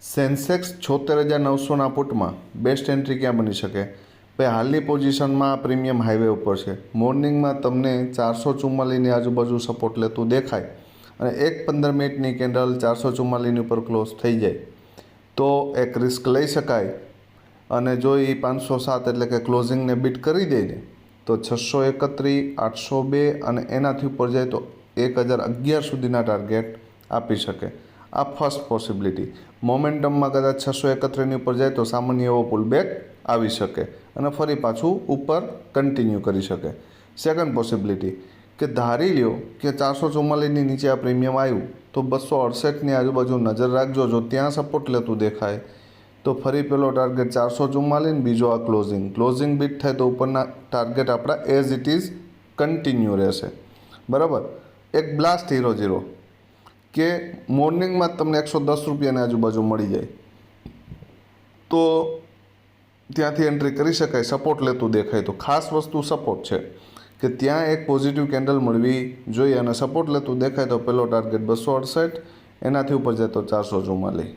Sensex 76,900ના પુટમાં best entry ક્યાં બની શકે? ભાઈ હાલની પોઝિશનમાં પ્રીમિયમ હાઈવે ઉપર છે. મોર્નિંગમાં તમને 444ની આજુબાજુ સપોર્ટ લેતું દેખાય અને 1-15 મિનિટની કેન્ડલ 444ની ઉપર ક્લોઝ થઈ જાય તો એક રિસ્ક લઈ શકાય. અને જો એ 507 એટલે કે ક્લોઝિંગને બીટ કરી દે ને તો 631, 802 અને એનાથી ઉપર જાય તો 1011 સુધીના ટાર્ગેટ આપી શકે. આ ફર્સ્ટ પોસિબિલિટી. મોમેન્ટમમાં કદાચ 631ની ઉપર જાય તો સામાન્ય એવો પુલબેક આવી શકે અને ફરી પાછું ઉપર કન્ટિન્યુ કરી શકે. સેકન્ડ પોસિબિલિટી કે ધારી લ્યો કે 444ની નીચે આ પ્રીમિયમ આવ્યું તો 268ની આજુબાજુ નજર રાખજો. જો ત્યાં સપોર્ટ લેતું દેખાય તો ફરી પેલો ટાર્ગેટ 444, બીજો આ ક્લોઝિંગ બીટ થાય તો ઉપરના ટાર્ગેટ આપણા એઝ ઇટ ઇઝ કન્ટિન્યુ રહેશે. બરાબર. એક બ્લાસ્ટ હીરો 0 કે મોર્નિંગમાં જ તમને 110 રૂપિયાની આજુબાજુ મળી જાય તો ત્યાંથી એન્ટ્રી કરી શકાય. સપોર્ટ લેતું દેખાય તો ખાસ વસ્તુ સપોર્ટ છે કે ત્યાં એક પોઝિટિવ કેન્ડલ મળવી જોઈએ અને સપોર્ટ લેતું દેખાય તો પેલો ટાર્ગેટ 268, એનાથી ઉપર જાય તો 444.